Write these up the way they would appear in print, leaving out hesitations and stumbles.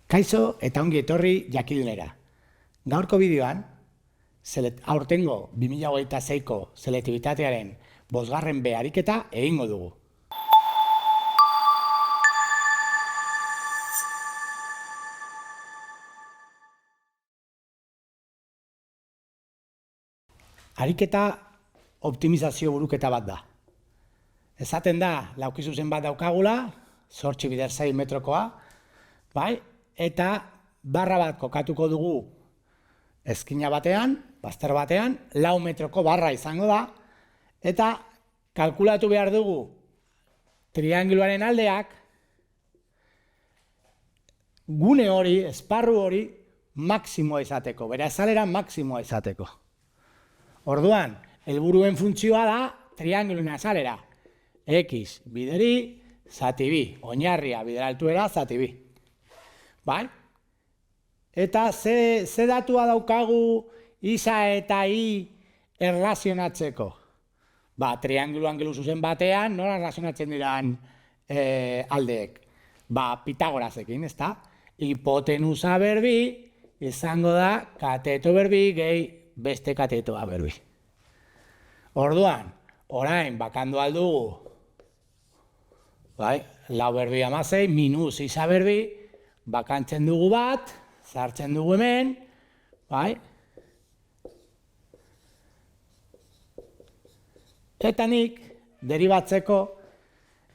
Kaixo eta ongi etorri jakidunera. Gaurko bideoan, aurtengo 2026ko selektibitatearen 5. B ariketa egingo dugu. Ariketa optimizazio buruketa bat da. Esaten da, laukizuzen bat daukagula, 8 bider 6 metrokoa, bai? Eta barra bat kokatuko dugu ezkina batean, bazter batean, 4 metroko barra izango da, eta kalkulatu behar dugu triangeluaren aldeak, gune hori, esparru hori, maksimoa izateko, bere azalera maksimoa izateko. Orduan, helburuen funtzioa da triangeluen azalera. X bideri, zati bi, oinarria bidera altuera, zati bi. Bai? Eta ze datua daukagu isa eta i erlazionatzeko? Triangelu angelu zuzen batean, nola erlazionatzen diran aldeek? Pitagorasekin, ezta? Hipotenusa berbi izango da kateto berbi gehi beste katetoa berbi. Orduan, orain bakandu aldugu, lau berbi 16, minus isa berbi, bakantzen dugu bat, sartzen dugu hemen, eta nik deribatzeko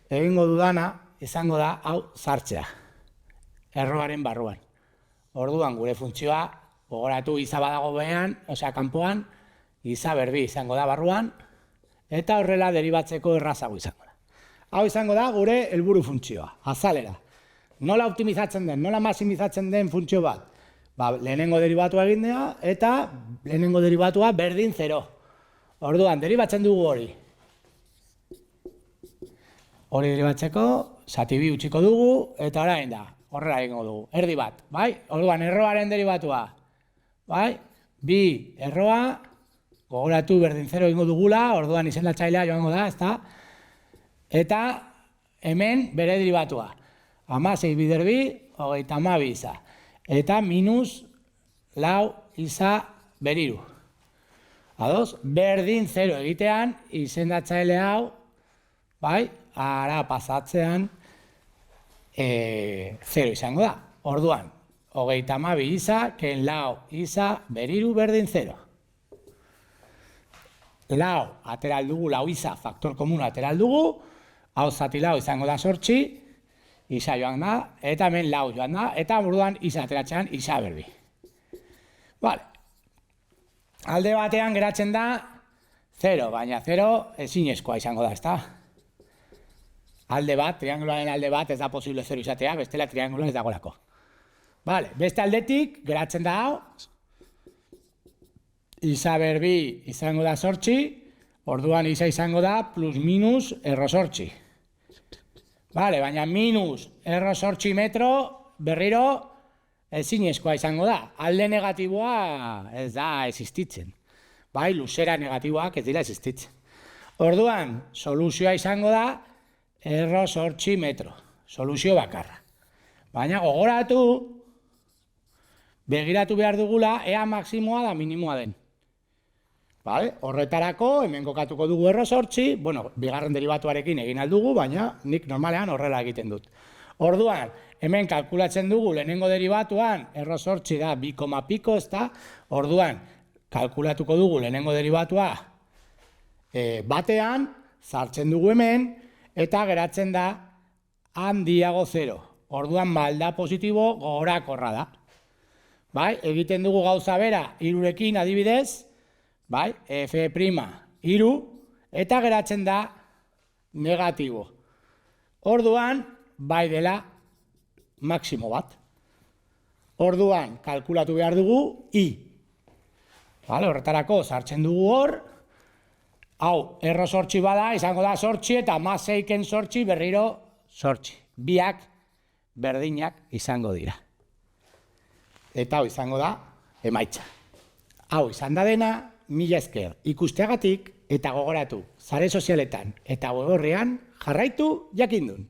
egingo dudana izango da hau sartzea, erroaren barruan. Orduan gure funtzioa, gogoratu isa badago behean, osea kanpoan, isa berbi izango da barruan, eta horrela deribatzeko errazago izango da. Hau izango da gure helburu funtzioa, azalera. Nola optimizatzen den, nola maximizatzen den funtzio bat? Lehenengo deribatua egindea eta lehenengo deribatua berdin 0. Orduan, deribatzen dugu hori. Hori deribatzeko, zati bi utziko dugu, eta orain da, horrela egingo dugu, erdi bat, bai? Orduan, erroaren deribatua, bai? Bi erroa, gogoratu berdin 0 egingo dugula, orduan izendatzailea joango da, ezta? Eta hemen bere deribatua. 16 bider bi, 32 isa. Eta minus 4 isa beriru. Ados? Berdin 0 egitean, izendatzaile hau, bai? Ara pasatzean 0 izango da. Orduan, 32 isa, ken 4 isa beriru berdin 0. Lau, ateral dugu, lau isa, faktor komuna ateral dugu, hau zati lau izango da 8, isa joan da, eta hemen lau joan da, eta orduan isa ateratzean isa berbi. Vale. Alde batean geratzen da 0, baina 0 ezinezkoa izango da, ezta? Alde bat, trianguloaren alde bat ez da posible 0 izatea, bestela triangulo ez dagolako. Vale. Beste aldetik geratzen da hau, isa berbi izango da 8, orduan isa izango da plus minus erro 8. Vale, baina minus erro 8 metro berriro ezinezkoa izango da. Alde negatiboa ez da existitzen. Bai, luzera negatiboak ez dira existitzen. Orduan, soluzioa izango da erro 8 metro. Soluzio bakarra. Baina gogoratu, begiratu behar dugula ea maksimoa da minimoa den. Horretarako, hemen kokatuko dugu erro 8, bigarren derivatuarekin egin aldugu, baina nik normalean horrela egiten dut. Orduan, hemen kalkulatzen dugu lehenengo derivatuan, erro 8 da 2, piko, ezta? Orduan, kalkulatuko dugu lehenengo derivatua batean, sartzen dugu hemen, eta geratzen da handiago 0. Orduan, malda positibo gogorakorra da. Egiten dugu gauza bera, hirurekin adibidez, F' 3, eta geratzen da negatibo. Orduan, bai dela maksimo bat. Orduan, kalkulatu behar dugu I. Horretarako, sartzen dugu hor, hau, erro 8 bada, izango da 8 eta 16ken 8 berriro 8. Biak berdinak izango dira. Eta hau izango da emaitza. Hau izan da dena, mila esker ikusteagatik eta gogoratu, sare sozialetan eta web orrian jarraitu jakindun.